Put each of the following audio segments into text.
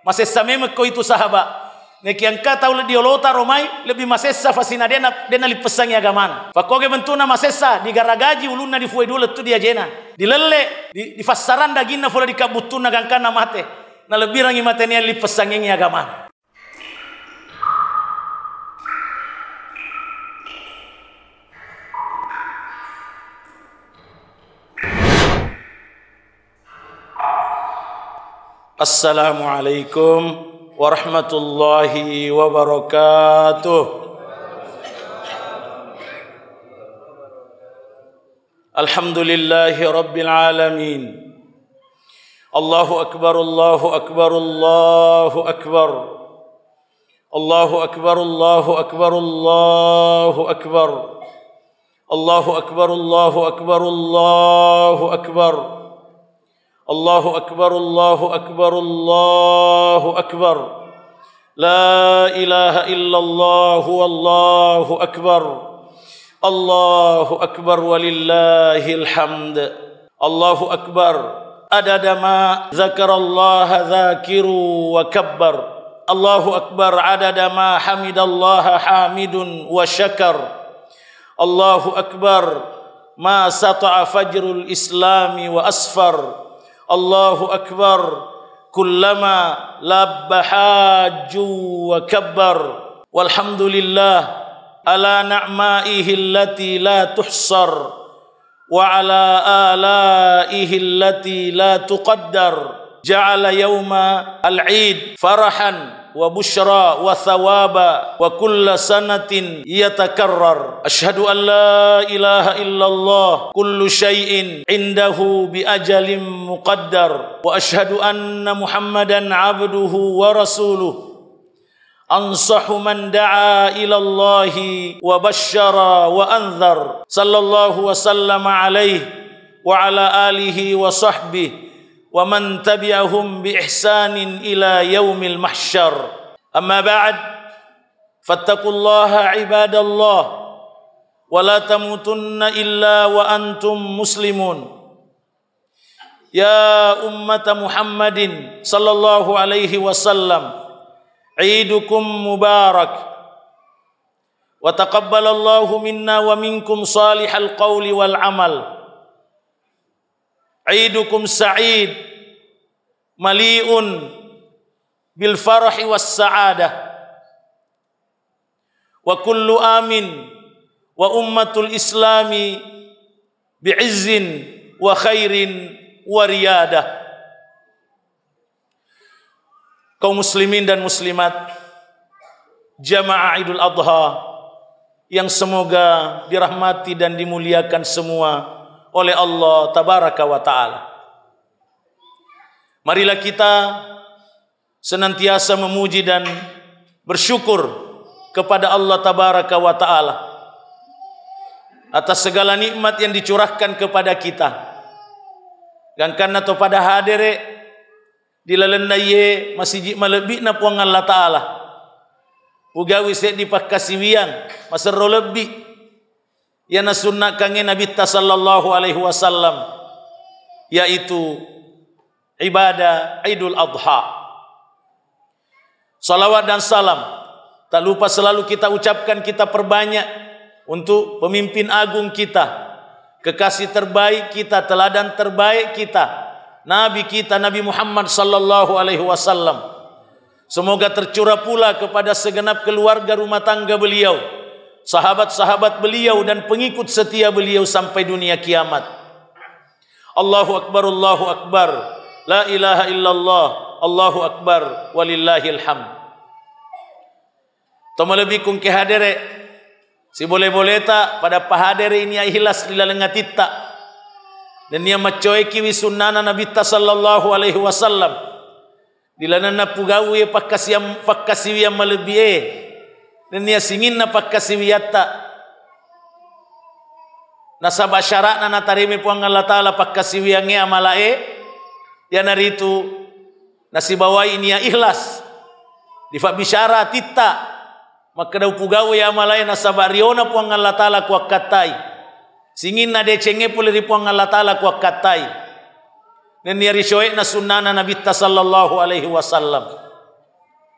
Masessa memang ko itu sahabat. Neki angka tahu dia lota romai lebih masessa fasina dena lipesangi agamana. Fakoge bentuna masessa di garagaji ulunna di fuai dulu tu dia jena. Di lelle di fassaran dagina fola di kabutuna gangkana mate. Na lebih rangi matenia lipesangi agamana. Assalamualaikum warahmatullahi wabarakatuh. Alhamdulillahi rabbil alamin. Allahu akbar, Allahu akbar, Allahu akbar. Allahu akbar, Allahu akbar, Allahu akbar. Allahu akbar, Allahu akbar, Allahu akbar. Allahu akbar, Allahu akbar, Allahu akbar. La ilaha illallah, wallahu akbar. Allahu akbar walillahil hamd. Allahu akbar adada ma zakarallaha zakiru wa kabbar. Allahu akbar adada ma hamidallaha hamidun wa syakar. Allahu akbar ma sata'a fajrul islami wa asfar. Allahu akbar kullama labba hajju wa kabbar. Walhamdulillah ala na'maihi allati la tuhsar wa ala alaihi allati la tuqaddar. Ja'ala yawma al-'id farahan wa bushra wa thawaba wa kulla sanatin yatakarrar. Ashhadu an la ilaha illallah kullu syai'in indahu bi ajalin muqaddar wa ashhadu anna Muhammadan abduhu wa rasuluh ansahu man da'a ila Allahi wa basyara wa anzar. Sallallahu wa sallama alaihi wa ala alihi wa sahbihi wa man tabi'ahum bi ihsanin ila yaumil mahsyar. Amma ba'd, fattaqullaha ibadallah wa la tamutunna illa wa antum muslimun. Ya ummata Muhammadin sallallahu alaihi wasallam, Eidukum mubarak wa taqabbalallahu minna wa minkum salihal qawli wal amal. Eidukum sa'id mali'un bil farahi was sa'adah wa kullu amin wa ummatul islami bi'izzin wa khairin wa riyadah. Kaum muslimin dan muslimat jamaah Idul Adha yang semoga dirahmati dan dimuliakan semua oleh Allah tabaraka wa ta'ala. Marilah kita senantiasa memuji dan bersyukur kepada Allah tabaraka wa ta'ala atas segala nikmat yang dicurahkan kepada kita. Dan karena to pada hadere dilalena ye masih malebih na puang Allah ta'ala. Ugawi se dipakasiwiang masero lebih yang nasunnakan Nabi sallallahu alaihi wasallam, yaitu ibadah Idul Adha. Salawat dan salam tak lupa selalu kita ucapkan, kita perbanyak untuk pemimpin agung kita, kekasih terbaik kita, teladan terbaik kita, Nabi kita Nabi Muhammad sallallahu alaihi wasallam. Semoga tercurah pula kepada segenap keluarga rumah tangga beliau, sahabat-sahabat beliau dan pengikut setia beliau sampai dunia kiamat. Allahu akbar, Allahu akbar, la ilaha illallah, Allahu akbar, walillahil hamd. Tomo lebih kung kehadere si boleh-boleh tak pada pahadere ini ikhlas lila lengatita dan dia macoeki wisunnana Nabi sallallahu alaihi wasallam dilanana pugawu ye pakkasiwiam malebih dan dia singin na pakkasiwiyata nasaba syarat na tarimi puang Allah taala pakkasiwiange amalae ya naritu nasibawai ini ya ikhlas difa bisyara titta maka dau pugawe ya amalai nasabariona puang Allah taala kuak katai singin na decenge pule ri puang Allah taala kuak katai dan dia rishoe na sunnana Nabi sallallahu alaihi wasallam.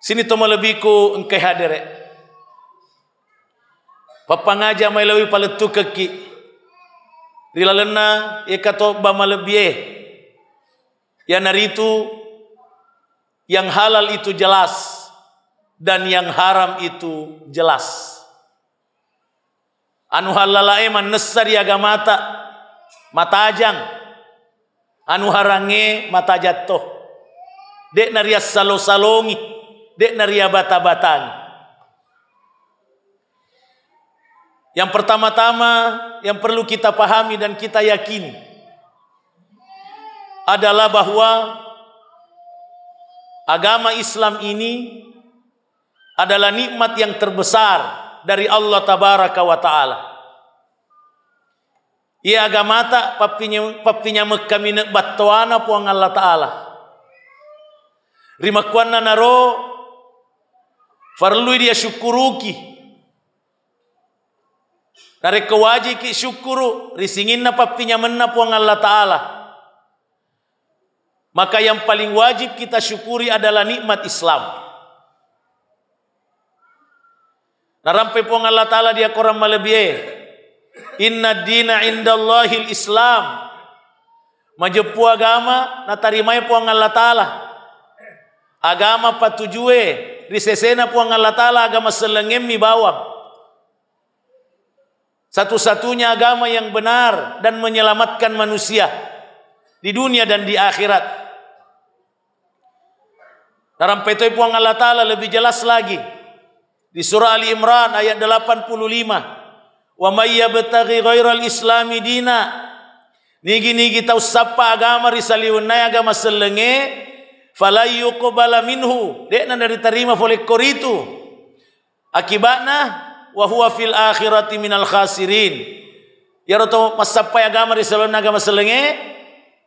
Sini to malebiku engkai hadere. Papangaja mai lewi paletu keki. Rilalena ekato ba malebie. Ya naritu yang halal itu jelas dan yang haram itu jelas. Anu halalae man nessar yaga mata ajang. Anu harange mata jatuh. Dek naria salo-salongi, dek naria bata-batang. Yang pertama-tama yang perlu kita pahami dan kita yakini adalah bahwa agama Islam ini adalah nikmat yang terbesar dari Allah Tabaraka wa Ta'ala. Ia agama tak papinya mekaminek batuana puang Allah Ta'ala. Rimakwana naro farlui dia syukuruki. Nare kewaji ki syukuru risingin na papinya menna puang Allah Ta'ala. Maka yang paling wajib kita syukuri adalah nikmat Islam. Narampe puang Allah Ta'ala dia korang malebie. Inna dina indallahil Islam. Majepu agama natarimai puang Allah Ta'ala. Agama patujue risesena puang Allah Ta'ala agama selengemi bawang. Satu-satunya agama yang benar dan menyelamatkan manusia di dunia dan di akhirat. Dalam petoi puang Allah Ta'ala lebih jelas lagi. Di surah Ali Imran ayat 85. Wa may yabtaghi ghairal islami dina. Nigi-nigi tau sapa agama risaliunai agama selenge. Fala yuqbala minhu. Dekna dari terima oleh koritu. Akibatnya wa huwa fil akhirati minal khasirin. Ya roto masapai agama risalun agama selenge,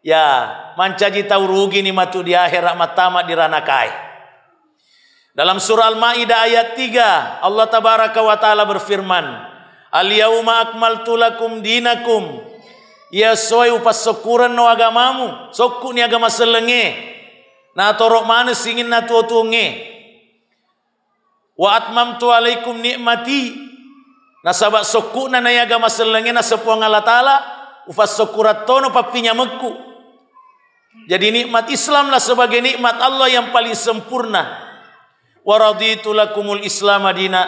ya mancaji tau rugi ni matu di akhirat matama diranakai. Dalam surah Al-Maidah ayat 3 Allah Tabaraka wa Ta'ala berfirman, al-yauma akmaltu lakum dinakum. Ya soy upas syukuran no agamamu, sokku ni agama selenge. Na torok manes singin na tuotunge. Wa atmamtu alaikum nikmati. Nasabak soku na nayaga maselenge na sepuang Allah Ta'ala. Ufas sokuratono papinya meku. Jadi nikmat Islam lah sebagai nikmat Allah yang paling sempurna. Wa raditu lakumul Islam adina.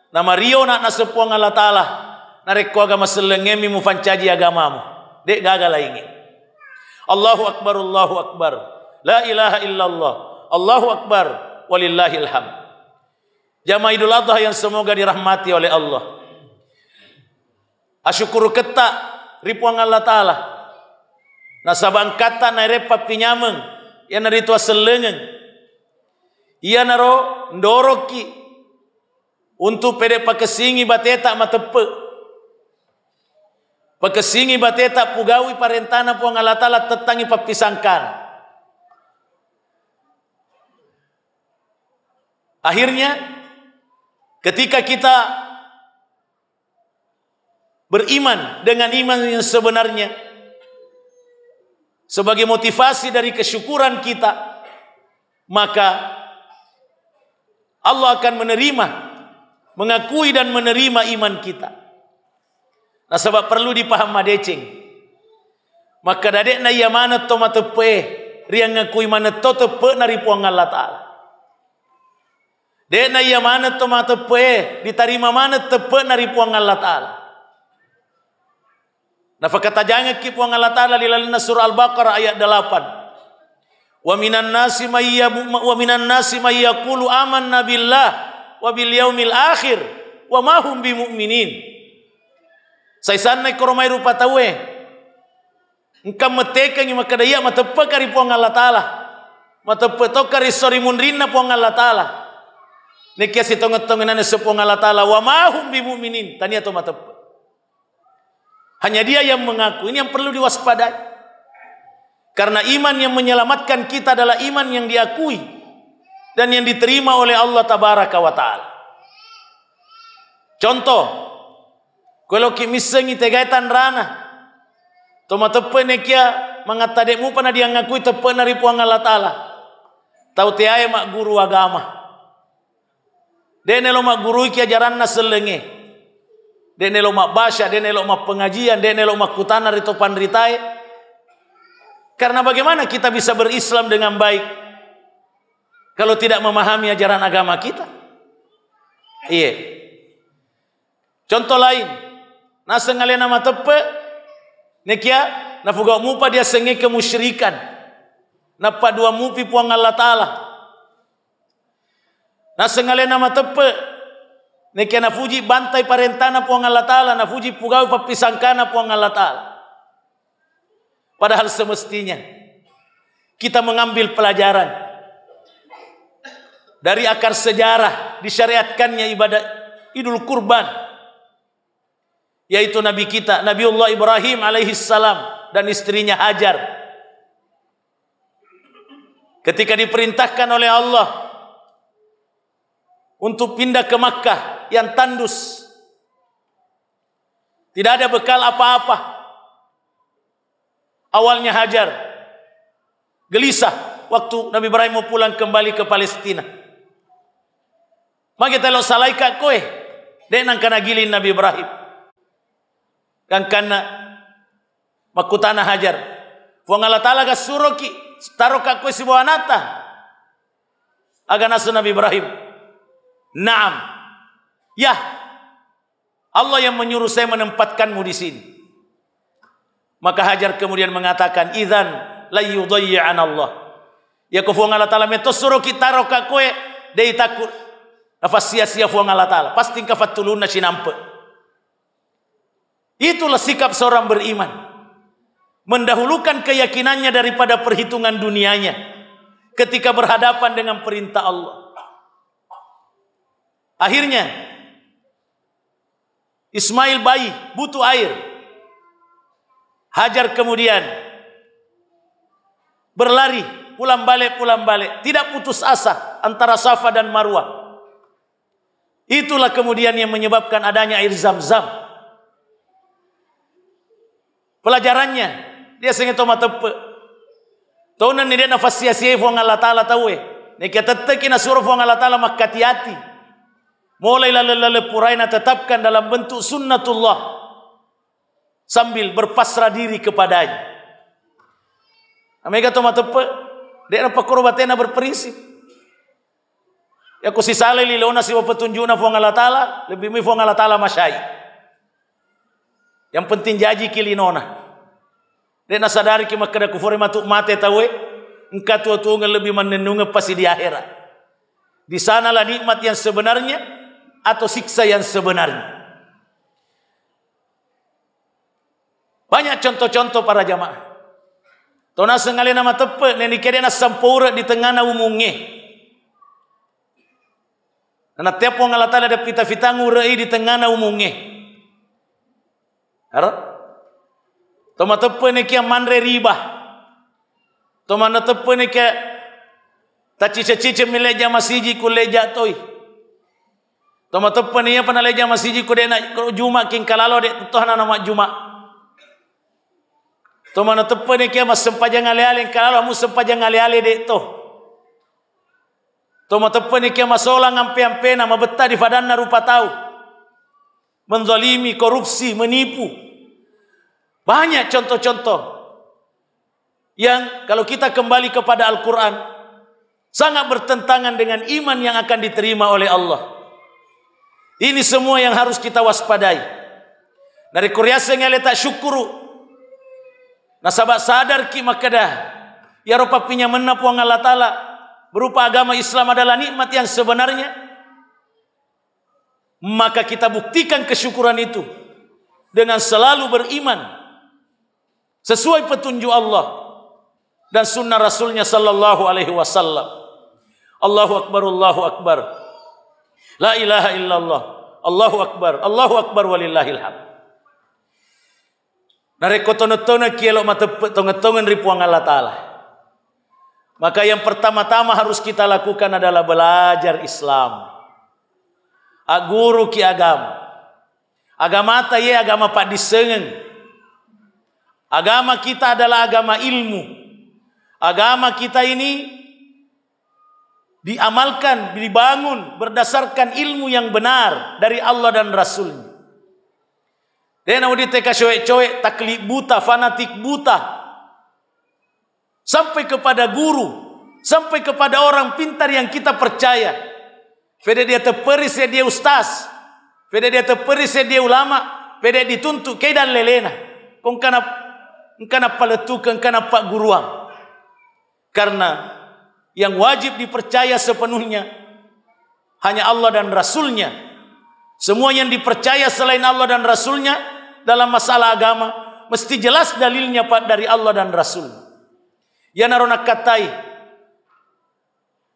Nama rio na sepuang Allah Ta'ala. Nareko agama selenge mi mufancaji agamamu. Dek gagal ingin. Allahu Akbar, Allahu Akbar. La ilaha illallah. Allahu Akbar. Walillahil hamd. Jamaah Idul Adha yang semoga dirahmati oleh Allah. Asyukuru ketak ripuang Allah Ta'ala. Nasabang kata nairepa pinyameng. Ia naritua selengeng. Ia naro ndoroki. Untuk pede pakesingi bateta matepe. Pakesingi bateta pugawi parentana puang Allah Ta'ala tetangi papisangkan. Akhirnya ketika kita beriman dengan iman yang sebenarnya sebagai motivasi dari kesyukuran kita, maka Allah akan menerima, mengakui dan menerima iman kita. Nah sebab perlu dipaham madeceng. Maka dadek na iya mana to matepe riang ngakui mana to tepe nari puang Allah Ta'ala. Dek na iya mana to matepe diterima mana tepe nari puang Allah Ta'ala. Nah fakata jangan ki puang Allah Ta'ala di dalam surah Al-Baqarah ayat 8. Wa minan nasi may yaqulu amanna billah wa bil yaumil akhir wa ma hum bimu'minin. Saisan na koromai rupa tawe. Engkau meteka ngi makadaya matepe kari puang Allah Ta'ala. Matepe to kari sori munrinna puang Allah Ta'ala. Nekia si tonget-tongenan sepuang Allah Ta'ala. Wa mahum bimu'minin. Tania to matepe. Hanya dia yang mengaku. Ini yang perlu diwaspadai. Karena iman yang menyelamatkan kita adalah iman yang diakui. Dan yang diterima oleh Allah Tabaraka wa Ta'ala. Contoh. Kalau kimisengi tegaitan rana. Toma tepe nekia. Mangatadekmu pana dia ngakui tepe nari puang Allah Ta'ala. Tau tiaya mak guru agama. Dene lo mak guru ki ajaran na selenge. Dene lo mak basya, dene lo mak pengajian, dene lo mak kutana rito pandritai. Karena bagaimana kita bisa berislam dengan baik kalau tidak memahami ajaran agama kita? Iya. Contoh lain, nasa ngalian nama tepe, nekia, nafuga mupa dia senge kemusyrikan, napa dua mupi puang Allah Ta'ala. Nasa ngalian nama tepe, nekia nafuji bantai parentana puang Allah Ta'ala, nafuji pugau papisangkana puang Allah Ta'ala. Padahal semestinya kita mengambil pelajaran dari akar sejarah disyariatkannya ibadah Idul Kurban, yaitu Nabi kita Nabiullah Ibrahim alaihissalam dan istrinya Hajar ketika diperintahkan oleh Allah untuk pindah ke Makkah yang tandus, tidak ada bekal apa-apa. Awalnya Hajar gelisah waktu Nabi Ibrahim mau pulang kembali ke Palestina. Maka kita lo salai kak koe, dek nang kana gilin Nabi Ibrahim, kan kana makutana Hajar. Fuang Allah Ta'ala ga suruh ki taruh kak koe si bawah nata. Aga nasu Nabi Ibrahim. Naam, ya Allah yang menyuruh saya menempatkanmu di sini. Maka Hajar kemudian mengatakan, idzan la yudayyi'an Allah. Ya ko fuang Allah Ta'ala meto suruh kita taruh kak koe, dei takut nafas sia-sia fuang Allah Ta'ala. Pasti kafat tuluna sinampe. Itulah sikap seorang beriman. Mendahulukan keyakinannya daripada perhitungan dunianya ketika berhadapan dengan perintah Allah. Akhirnya Ismail bayi butuh air. Hajar kemudian berlari pulang balik, tidak putus asa antara Safa dan Marwah. Itulah kemudian yang menyebabkan adanya air Zam-Zam. Pelajarannya, dia sengi toma tepe. Taunan ni dia nafas sia-sia fuang Allah Ta'ala tahu ni kita teteki na suruh fuang Allah Ta'ala makati-hati. Mulai lale puraina tetapkan dalam bentuk sunnatullah sambil berpasrah diri kepadanya. Amega toma tepe, dia napa korbatena berprinsip. Ya ku sisale lilona siwa petunjuna fuang Allah Ta'ala, lebih mi fuang Allah Ta'ala masyai. Yang penting jaji kilinona. Dia nasadari ki makada kufuri matuk mate tawe, engka tua-tua lebih menenunga pasti di akhirat. Di sanalah nikmat yang sebenarnya atau siksa yang sebenarnya. Banyak contoh-contoh para jamaah. Tona sengali nama tepe neni kede na sampura di tengah na umunge. Nana tiap wong Allah Ta'ala ada pita-pita ngurei di tengah na umunge. Haro? Toma tepe ne kia manre riba. Toma na tepe ne kia ta cice-cice mileja masiji kuleja toy. Toma tepe ne ia pana leja masiji kude na juma king kalalo de tohana nama juma. Toma na tepe ne kia mas sempajang ale-ale kalalo mu sempajang ale-ale de to. Toma tepe ne kia masola ngampe-ampe na mabetta di fadanna rupa tahu. Menzalimi, korupsi, menipu. Banyak contoh-contoh yang kalau kita kembali kepada Al-Quran sangat bertentangan dengan iman yang akan diterima oleh Allah. Ini semua yang harus kita waspadai. Dari kuriasa yang letak syukuru. Nasabak sadar ki makadah. Ya rupa pinya menap wang Allah Ta'ala. Berupa agama Islam adalah nikmat yang sebenarnya. Maka kita buktikan kesyukuran itu. Dengan selalu beriman. Sesuai petunjuk Allah. Dan sunnah Rasulnya sallallahu alaihi wasallam. Allahu Akbar, Allahu Akbar. La ilaha illallah. Allahu Akbar walillahil hamd. Narekotono-tono kielo matepet tongetongen ripuang Allah Ta'ala. Maka yang pertama-tama harus kita lakukan adalah belajar Islam. Aguru ki agama. Agama ta ye agama pak disengeng. Agama kita adalah agama ilmu. Agama kita ini diamalkan, dibangun berdasarkan ilmu yang benar dari Allah dan Rasulnya. Dan audi teka coek-coek, taklid buta, fanatik buta, sampai kepada guru, sampai kepada orang pintar yang kita percaya. Fede dia terperis ya dia ustaz, fede dia terperis ya dia ulama, fede dituntut kaya dan lelena. Kong kana paletukan, kana pak guruang. Karena yang wajib dipercaya sepenuhnya hanya Allah dan Rasulnya. Semua yang dipercaya selain Allah dan Rasulnya dalam masalah agama mesti jelas dalilnya Pak dari Allah dan Rasul. Ya narona katai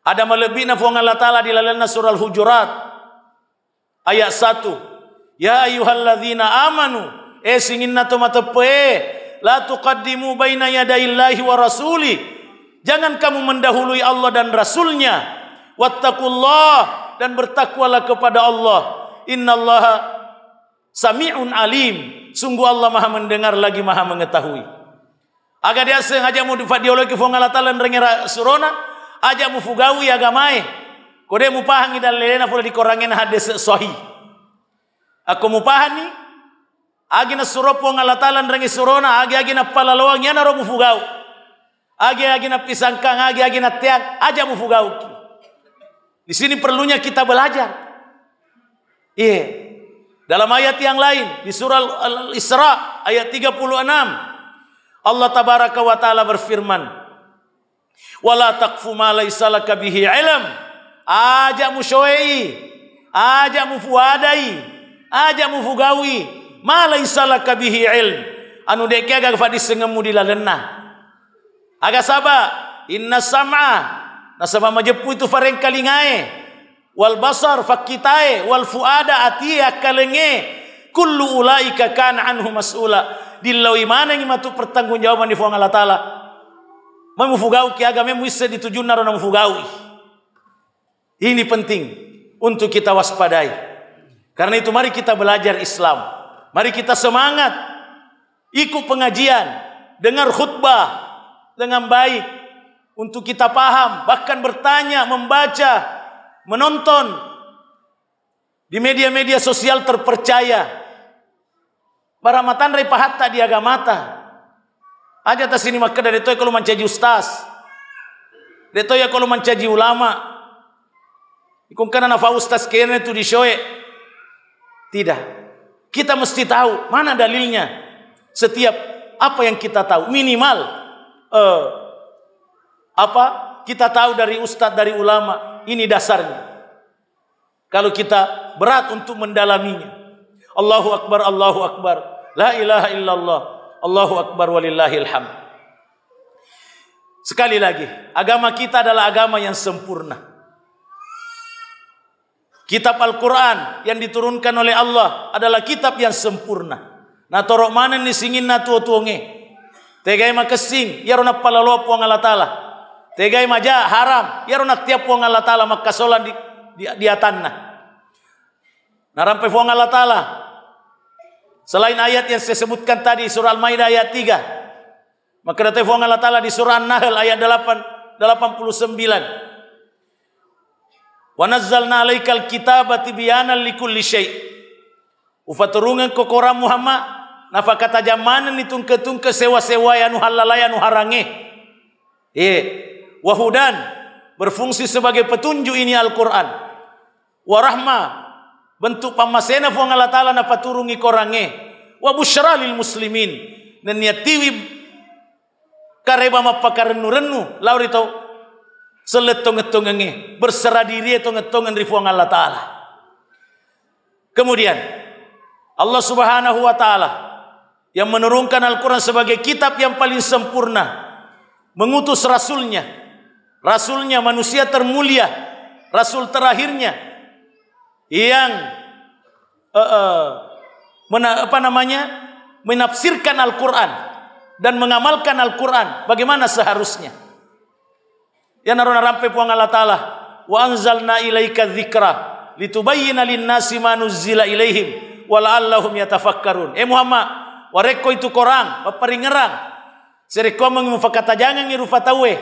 ada melebihna fuang Allah Ta'ala di lalana surah Al-Hujurat ayat 1. Ya ayyuhalladzina amanu singinna tomatepe la tuqaddimu baina yadayillahi wa rasuli. Jangan kamu mendahului Allah dan Rasulnya. Wattaqullah, dan bertakwalah kepada Allah. Innallaha sami'un alim. Sungguh Allah maha mendengar lagi maha mengetahui. Agar dia sengaja mau diadiologi fongal talan rengera surona, aja mu fugawi agamai. Kode mu pahangi dan lelena pula dikorangin hadis sahih. Aku mu pahani agina suropo ngalatalan rengi surona, agi na palalawang yana ro mu fugau. Agi na pisangkang, agi na tiang, aja mu fugau. Di sini perlunya kita belajar. Iya. Dalam ayat yang lain di surah Al-Isra ayat 36 Allah tabaraka wa taala berfirman, "Wala taqfu ma laysa laka bihi ilm." Aja mu syoi, aja mu fuadai, aja mu fugawi, ma laysa laka bihi ilm. Anu deke aga fadi sengemu dilalena. Aga saba, inna sam'a, nasaba majepu itu fareng kalingae, wal basar fakitae, wal fuada atiya kalenge, kullu ulaika kana anhu mas'ula. Dillau imana yang matu pertanggungjawaban di fuang Allah Ta'ala. Memufugau ki aga memu isse ditujun naro memufugau. Ini penting untuk kita waspadai. Karena itu mari kita belajar Islam. Mari kita semangat ikut pengajian, dengar khutbah dengan baik untuk kita paham, bahkan bertanya, membaca, menonton di media-media sosial terpercaya. Baramatan rai pahatta di agamata. Aja tas ini maka dari toy kalau mencaji ustaz. Deto ya kalau mencaji ulama. Ikung kana nafa ustaz kene tu di shoe. Tidak. Kita mesti tahu mana dalilnya. Setiap apa yang kita tahu minimal apa kita tahu dari ustadz, dari ulama, ini dasarnya. Kalau kita berat untuk mendalaminya, Allahu Akbar, Allahu Akbar, la ilaha illallah, Allahu Akbar walillahil hamd. Sekali lagi, agama kita adalah agama yang sempurna. Kitab Al-Quran yang diturunkan oleh Allah adalah kitab yang sempurna. Nah torok mana ni singin na tuo-tuonge. Tegai makasing, ya rona palalo puang Allah Ta'ala. Tegai maja haram, ya rona tiap puang Allah Ta'ala makasolan di atanna. Narampai puang Allah Ta'ala. Selain ayat yang saya sebutkan tadi surah Al-Maidah ayat 3. Maka datang puang Allah Ta'ala di surah An-Nahl ayat 89. Wa nazzalna 'alaikal kitaba tibyanan likulli syai'. Ufaturungan kokora Muhammad nafa kata jamanan itungke-tungke sewa-sewa anu halalaya anu harange. Wahudan berfungsi sebagai petunjuk ini Al-Quran. Warahmah bentuk pamasena fuang Allah Ta'ala na paturungi korange. Wa busyra lil muslimin dan niatiwi kareba mapakarenu-renu lauri tau seletong-etongenge berserah diri etong-etongan ri fuang Allah Ta'ala. Kemudian Allah Subhanahu wa taala yang menurunkan Al-Quran sebagai kitab yang paling sempurna, mengutus rasulnya manusia termulia, rasul terakhirnya yang menafsirkan Al-Quran dan mengamalkan Al-Quran bagaimana seharusnya. Ya narona rampe puang Allah Ta'ala, wa anzalna ilaika dzikra litubayyana lin-nasi ma nuzzila ilaihim wa la'allahum yatafakkarun. Muhammad, wareko itu korang, paparingerang. Sereko mengufakata jangan ngirufa tawe.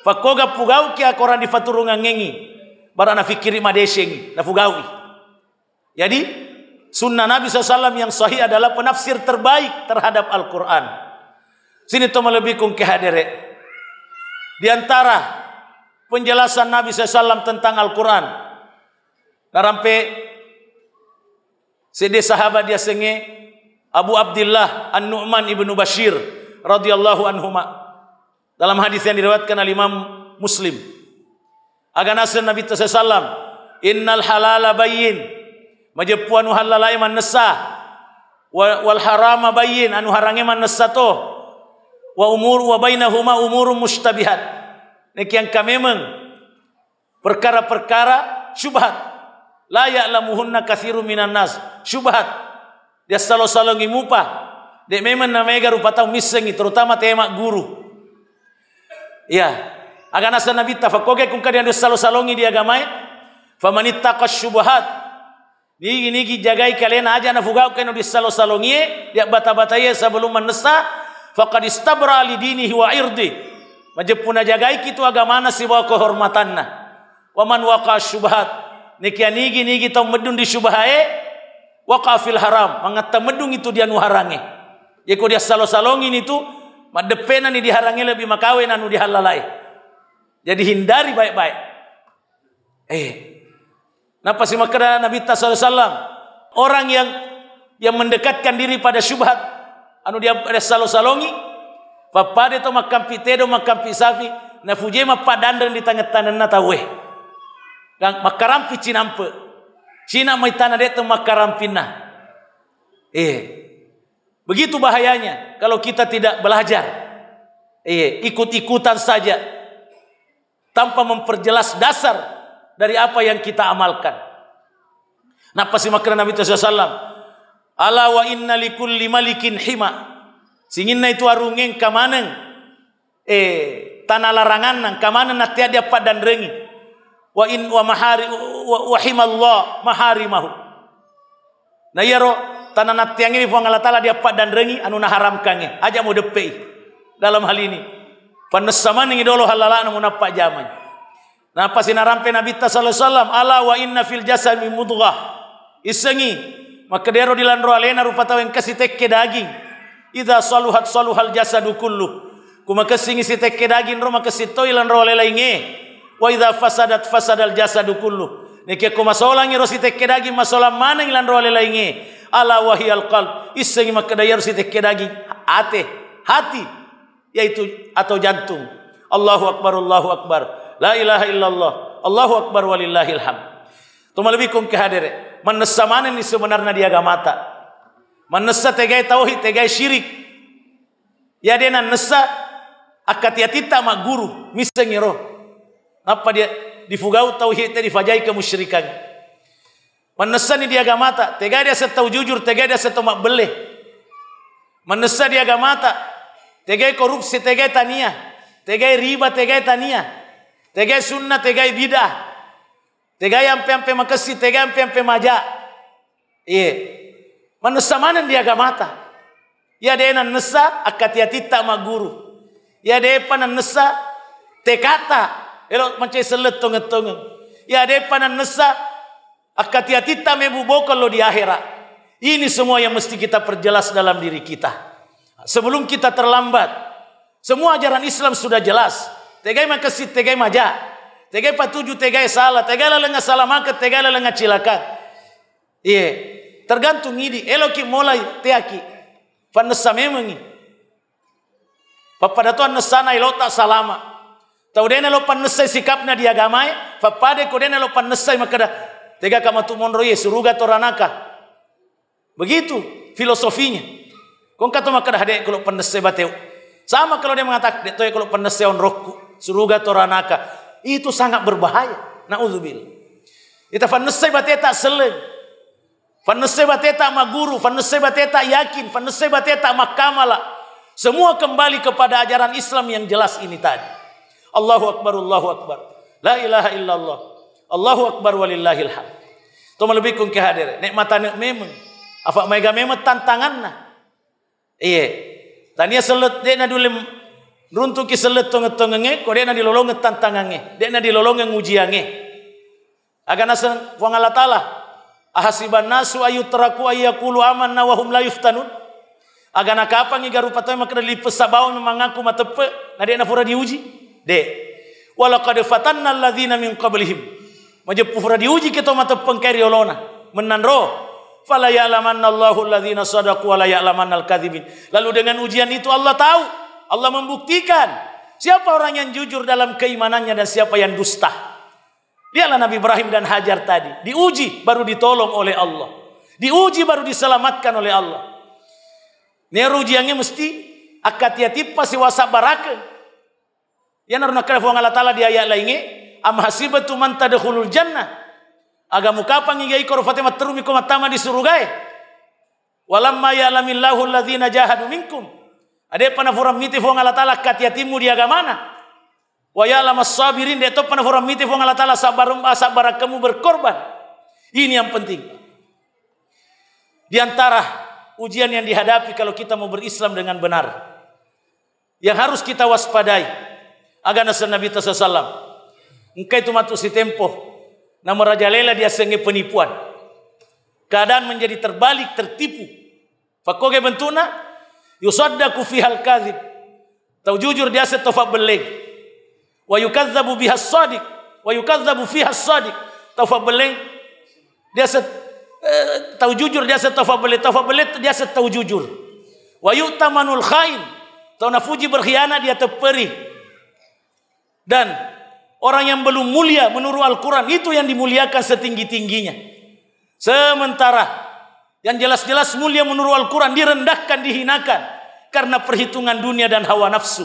Fakoga pugau kia koran di faturungan ngengi. Barana fikiri madesengi, na fugawi. Jadi sunnah Nabi SAW yang sahih adalah penafsir terbaik terhadap Al-Quran. Sini to melebihkan kehadere. Di antara penjelasan Nabi SAW tentang Al-Quran, narampe sede sahabat dia senge Abu Abdullah An-Nu'man ibnu Bashir radhiyallahu anhuma. Dalam hadis yang diriwayatkan oleh Imam Muslim, agan asal Nabi SAW, innal halala bayyin, majepuan halalai man nessa, wal harama bayyin, anu harange man nessa to, wa umur wa bainahuma umurun mustabihat. Niki yang kamemeng perkara-perkara syubhat, la ya'lamuhunna katsirun minan nas, syubhat. Dia salo-salongi mupa, dek memang namanya rupa tau misengi, terutama tema guru. Ya, agan asal Nabi tafakoge kung kadian salo-salongi di agamai, famanittaqas syubhat. Niki jagai kalian aja na fugau kena di salo-salongi, dia bata-bataya sebelum menesa, faqad istabra li dinihi wa irdi. Majepuna jagai kitu agamana si bawa kehormatanna. Wa man waqa syubhat, niki nigi tau medun di syubhae, waqa fil haram, mangata medung itu dia nu harange. Jeko dia salo-salongin itu madepena ni diharangi lebih makawin anu dihalalai. Jadi hindari baik-baik. Napa sih makna Nabi SAW orang yang mendekatkan diri pada syubhat anu dia ada salo-salongi, papade to makampi tedo makampi safi na fujema padandang di tangan-tangan na tawe. Gang makarampi cinampe. Cina mai tanah deto makarampina. Begitu bahayanya kalau kita tidak belajar. Ikut-ikutan saja tanpa memperjelas dasar dari apa yang kita amalkan. Napa sih makna Nabi SAW? Ala wa inna likulli malikin hima. Singinna itu arungeng kamaneng tanah larangan nang kamaneng natia dia padan rengi. Wa in wa mahari wa himallah maharimahu. Nah yaro tanah natiang ini Allah Taala dia padan rengi anu naharamkannya. Aja mau depei dalam hal ini. Panesaman ngi dolo halala anu napa jaman. Nah pas narampe Nabi sallallahu alaihi wasallam, ala wa inna fil jasadi mudghah. Isengi maka dero dilandro alena rupa taweng kasih tekke daging. Idza saluhat saluhal jasadu kullu. Kuma kesingi si tekke daging ro maka si toilan ro lelainge. Wa idza fasadat fasadal jasadu kullu. Niki kuma solangi ro si tekke daging masolam mana ilan ro lelainge. Ala wahiyal qalb. Isengi maka dayar si tekke daging hati yaitu atau jantung. Allahu akbar, Allahu akbar. La ilaha illallah. Allahu akbar walillahil hamd. Tumalabikum kehadere. Manessa mana ni sebenarnya dia agamata. Manessa tegai tauhid, tegai syirik. Ya dena nessa akatiatita mak guru misengiro. Apa dia difugau tauhid tadi difajai kemusyrikan. Manessa ni dia agamata, tegai dia setau jujur, tegai dia setau mak beleh. Manessa dia agamata, tegai korupsi, tegai tania, tegai riba, tegai tania, tegai sunnah, tegai bidah. Tegai ampe-ampe makasi, tegai ampe-ampe maja. Manusia mana dia agamata? Ya dia nan nesa akatiatita maguru. Ya dia panan nesa tekata. Elo macam selet tongetong. Ya dia panan nesa akatiatita mebubo kalau di akhirat. Ini semua yang mesti kita perjelas dalam diri kita. Sebelum kita terlambat. Semua ajaran Islam sudah jelas. Tegai makasi, tegai maja. Tegai patuju, tegai salah. Tegai lelengah salah maka, tegai lelengah cilakan. Tergantung ini eloki mulai teaki panessa memengi papada tuan nesana ilo tak salama tau dena lo panessa sikapna di agamai papade ko dena lo panessa makada tega kama tu monroye suruga toranaka begitu filosofinya kong kato makada hade kalau panessa bateu sama kalau dia mengatakan detoy kalau panessa on roku suruga toranaka itu sangat berbahaya naudzubillah ita panessa bateta seleng Fanese bateta maguru, fanese bateta yakin, fanese bateta makamala. Semua kembali kepada ajaran Islam yang jelas ini tadi. Allahu akbar, Allahu akbar. La ilaha illallah. Allahu akbar walillahil hamd. To malebihkeun ke hadir. Nikmatana memang. Apa mega memang tantanganna. Tania selet dena dulu Runtuh ki seletong-tongenge, ko dena dilolonge tantangange, dena dilolonge ngujiange. Agana sen wong Allah taala, ahasiban nasu ayutraku ayyaqulu amanna wa hum la yuftanun. Agana kapang igaru patay makna lipesabaw mengaku matepe, na dena fura diuji. De. Walaqad fatanna alladzina min qablihim. Majepu fura diuji kita matepeng kari olona. Menanro. Fala ya'lamanna Allahu alladzina sadaqu wa la ya'lamanna al-kadzibin. Lalu dengan ujian itu Allah tahu, Allah membuktikan siapa orang yang jujur dalam keimanannya dan siapa yang dusta. Dialah Nabi Ibrahim dan Hajar tadi. Diuji baru ditolong oleh Allah. Diuji baru diselamatkan oleh Allah. Ini ujiannya mesti akat yatip pasti wasa baraka. Ya naruna kala Allah taala di ayat lainnya, am hasibatu man tadkhulul jannah. Agamu kapang ngigai kor Fatimah terumi ko matama di surga. Walamma ya'lamillahu alladzina jahadu minkum. Ade pana furam miti fo Allah taala kat yatimu di agamana. Wa ya'lamas sabirin de to pana furam miti fo Allah taala sabar kamu berkorban. Ini yang penting. Di antara ujian yang dihadapi kalau kita mau berislam dengan benar, yang harus kita waspadai, agana Nabi sallallahu. Engkau itu matu si tempo, nama Raja Lela dia senge penipuan, keadaan menjadi terbalik, tertipu. Fakoge bentuna, yusaddaku fihal kadzib, tahu jujur dia setofa beleg, wa yukadzabu bihas sadiq, wa yukadzabu fihas sadiq, tofa beleg, dia tahu jujur dia setofa belet dia tahu jujur. Wa yu'tamanul khain, tahu nafuji berkhianat dia teperi. Dan orang yang belum mulia menurut Al-Quran itu yang dimuliakan setinggi-tingginya. Sementara yang jelas-jelas mulia menurut Al-Quran direndahkan, dihinakan karena perhitungan dunia dan hawa nafsu.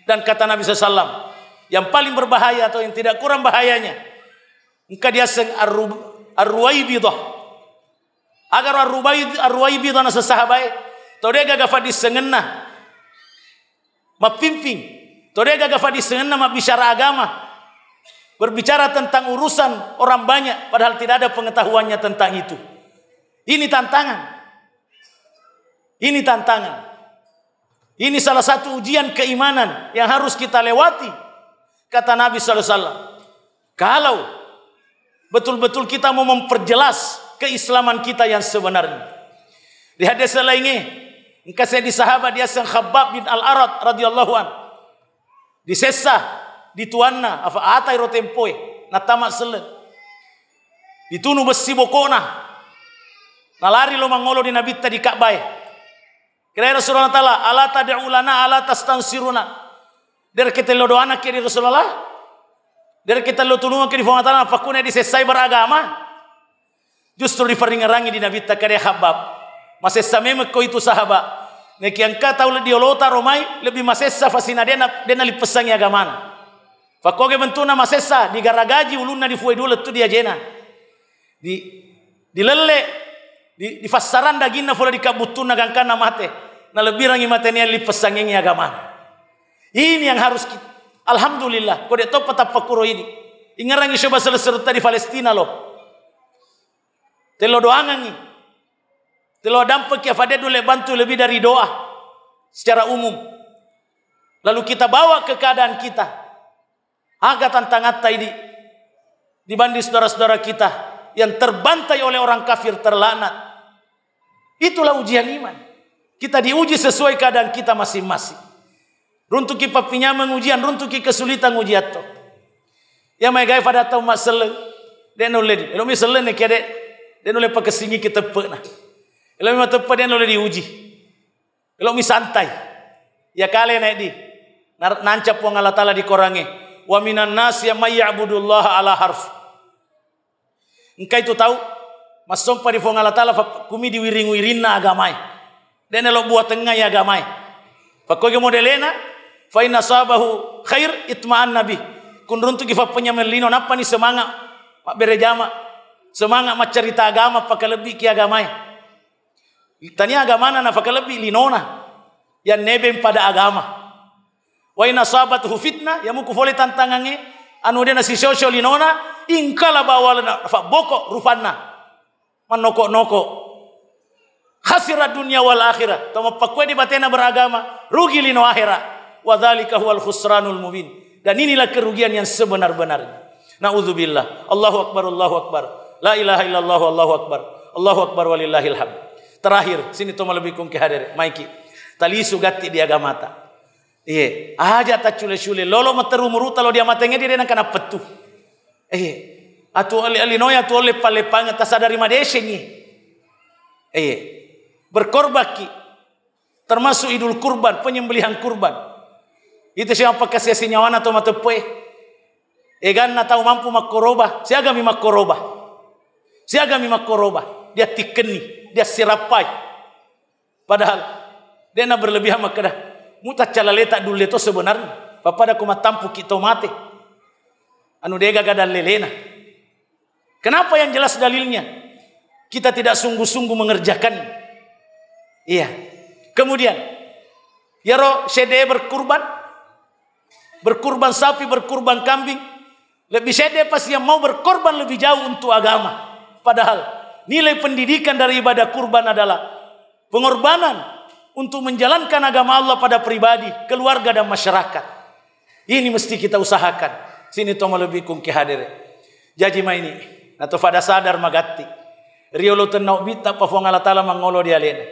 Dan kata Nabi SAW, yang paling berbahaya atau yang tidak kurang bahayanya, engkau dia Ar-Ruwaibidah. Agar Ar-Ruwaibidah na sasahabay, todega gafadi sengena mapimping, todega gafadi sengena mabicara agama, berbicara tentang urusan orang banyak padahal tidak ada pengetahuannya tentang itu. Ini tantangan. Ini tantangan. Ini salah satu ujian keimanan yang harus kita lewati. Kata Nabi sallallahu alaihi wasallam, kalau betul-betul kita mau memperjelas keislaman kita yang sebenarnya. Di hadis lainnya, engkau saya di sahabat dia sang Khabbab bin Al-Arad radhiyallahu an. Disesa, dituanna, apa atai rotempoe, natamak selen. Ditunu besi bokona. Nalari lo mangolo di Nabi tadi Ka'bah. Kira Rasulullah taala, ala tad'u lana ala tastansiruna. Der kita lo doana kiri Rasulullah. Dari kita lo tulungan ke di fungatan apa kuna di selesai beragama, justru diperingrangi di Nabi takare Habab, masessa memang kau itu sahabat, neki angka tahu dia lota romai lebih masessa fasina dia nali pesangi agama, fakoge bentuna masessa di garagaji ulunna di fuai dulu tu dia jena, di lele di fasaran dagingna fula di kabutuna gangkana mate, na lebih rangi matenya li pesangi agama. Ini yang harus kita. Alhamdulillah, kau detop patapa kuro ini. Ingarangi coba selesai di Palestina loh. Telo doangan ni, telo dampak ya fade dulu bantu lebih dari doa secara umum. Lalu kita bawa ke keadaan kita. Agak tantangan ini dibanding saudara-saudara kita yang terbantai oleh orang kafir terlaknat. Itulah ujian iman. Kita diuji sesuai keadaan kita masing-masing. Runtuki papinya mengujian, runtuki kesulitan ujian to. Ya mai gai pada tau masele, dia noledi. Elo mi sele ne kede, dia noledi pakai singi kita pernah. Elo mi mata dia noledi diuji. Elo mi santai. Ya kale naik di, nancap wong Allah Taala dikorangi. Wa minan nas ya may ya'budullah ala harf. Engkau itu tahu, masuk pada wong Allah Taala kumi diwiring-wirinna agamai. Dia nelo buat tengah ya agamai. Pakoge modelena. Fa inna sabahu khair itma'an nabi. Kun runtu kifa penyamelino napa ni semangat mak berejama. Semangat mak cerita agama pakai lebih ki agamai. Tanya agama na pakai lebih linona. Yang nebeng pada agama. Wa inna sabatuhu fitnah ya muku fole tantangange anu dia nasi sosio linona ingkala bawalna fa boko rufanna. Manoko-noko. khasirat dunia wal akhirah. Tama pakwe di batena beragama, rugi lino akhirat. Wa dzalika huwal khusranul mubin. Dan inilah kerugian yang sebenar-benarnya. Na'udzubillah. Allahu akbar, Allahu akbar. La ilaha illallah, Allahu akbar. Allahu akbar walillahil hamd. Terakhir, sini toma lebih kum ke hadir, maiki. Tali sugati dia gamata. Iya, aja ta cule-cule lolo materu muruta lo dia matenge dia nak kana petu. Atu ali noya tu ole palepanga ta sadari madeshenye. Berkorbaki termasuk idul kurban, penyembelihan kurban. Itu siapa kasih nyawana atau matepoe. Egan na tahu mampu makoroba, siagami makoroba. Siagami makoroba, dia tikeni, dia sirapai. Padahal dia na berlebihan makada. Muta calaleta dulu itu sebenarnya. Papada kuma tampu kita mate. Anu dia gagal lelena. Kenapa yang jelas dalilnya? Kita tidak sungguh-sungguh mengerjakan. Iya. Kemudian, yaro sede berkurban sapi, berkurban kambing. Lebih sede pas yang mau berkorban lebih jauh untuk agama. Padahal nilai pendidikan dari ibadah kurban adalah pengorbanan untuk menjalankan agama Allah pada pribadi, keluarga dan masyarakat. Ini mesti kita usahakan. Sini tomo lebih kum ki hadir. Jadi ini atau pada sadar magati. Riolo tenau bita pa fong Allah Taala mangolo dia lena.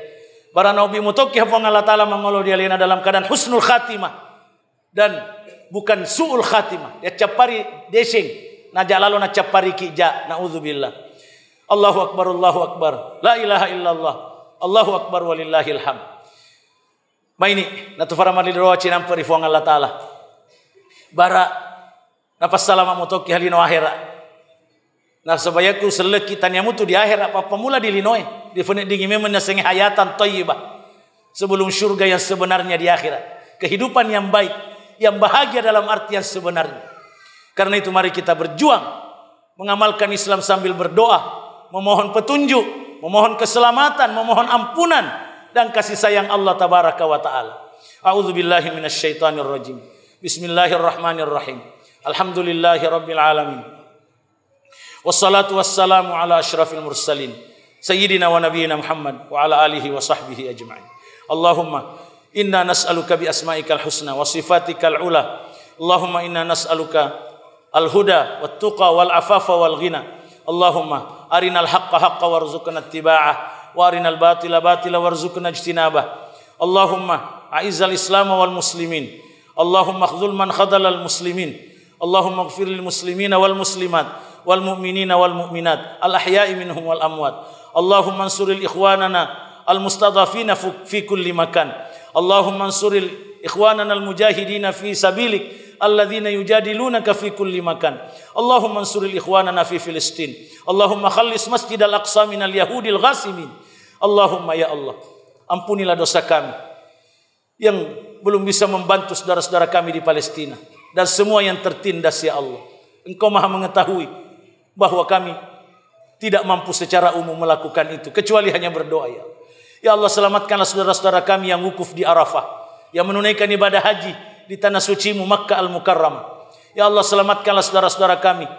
Bara nabi mutoki fong Allah Taala mangolo dia lena dalam keadaan husnul khatimah dan bukan suul khatimah. Dia capari desing na jalalo na capari kija naudzubillah. Allahu akbar, Allahu akbar. La ilaha illallah. Allahu akbar walillahil hamd. Maini natu faramali roa cinam peri fong Allah Taala. Bara napas salama mutoki halino akhirat. Nah sebayaku seleki tanyamu tu di akhirat apa mula di linoe di fene dingime menasengi hayatan thayyibah sebelum surga yang sebenarnya di akhirat, kehidupan yang baik, yang bahagia dalam arti yang sebenarnya. Karena itu mari kita berjuang mengamalkan Islam sambil berdoa, memohon petunjuk, memohon keselamatan, memohon ampunan dan kasih sayang Allah tabaraka wa taala. A'udzubillahi minasyaitonir rajim. Bismillahirrahmanirrahim. Alhamdulillahirabbil alamin. Wassalatu wassalamu ala asyrafil mursalin sayyidina wa nabiyyina Muhammad wa ala alihi wa sahbihi ajma'in. Allahumma inna nas'aluka bi asma'ikal husna wa sifatikal ula. Allahumma inna nas'aluka al-huda wat tuqa wal afafa wal ghina. Allahumma arinal haqqa haqqa warzuqna ittiba'ah wa arinal batila batila warzuqna ijtinabah. Allahumma a'izzal islam wal muslimin. Allahumma khudhul man khadhalal muslimin. Allahumma ighfir lil muslimina wal muslimat wal mu'minina wal mu'minat al ahya'i minhum wal amwat. Allahumma ansuril ikhwanana al mustadhafina fi kulli makan. Allahumma ansuril ikhwanana al mujahidina fi sabilik alladhina yujadilunaka fi kulli makan. Allahumma ansuril ikhwanana fi Filistin. Allahumma khallis masjid al aqsa minal yahudil ghasimin. Allahumma ya Allah, ampunilah dosa kami yang belum bisa membantu saudara-saudara kami di Palestina dan semua yang tertindas ya Allah. Engkau Maha mengetahui bahwa kami tidak mampu secara umum melakukan itu kecuali hanya berdoa ya. Ya Allah, selamatkanlah saudara-saudara kami yang wukuf di Arafah, yang menunaikan ibadah haji di tanah sucimu Makkah Al-Mukarramah. Ya Allah, selamatkanlah saudara-saudara kami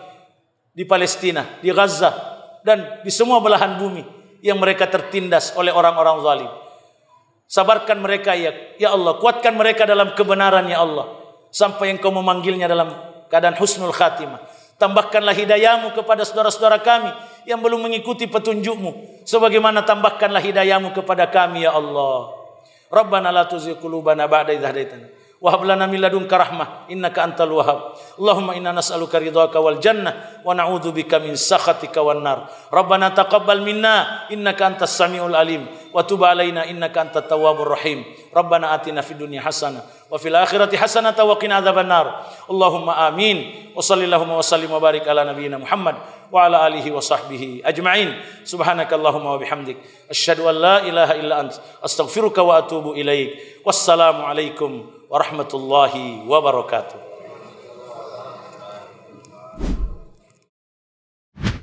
di Palestina, di Gaza dan di semua belahan bumi yang mereka tertindas oleh orang-orang zalim. Sabarkan mereka ya Allah, kuatkan mereka dalam kebenaran ya Allah sampai Engkau memanggilnya dalam keadaan husnul khatimah. Tambahkanlah hidayahmu kepada saudara-saudara kami yang belum mengikuti petunjukmu, sebagaimana tambahkanlah hidayahmu kepada kami ya Allah. Rabbana la tuzigh qulubana ba'da idh hadaitana wa hab lana min ladunka rahmah innaka antal wahhab. Allahumma inna nas'aluka ridhaka wal jannah wa na'udzubika min sakhatika wan nar. Rabbana taqabbal minna innaka antas samiul alim wa tub alaina innaka antat tawwabur rahim. Rabbana atina fid dunya hasanah wa fil akhirati hasanah wa qina adzabannar. Allahumma amin. Wa sallallahu wa sallim wa barik ala nabiyyina Muhammad wa ala alihi wa sahbihi ajma'in. Subhanakallahumma wa bihamdik asyhadu an la ilaha illa ant astaghfiruka wa atubu ilaik. Wassalamu alaikum warahmatullahi wabarakatuh.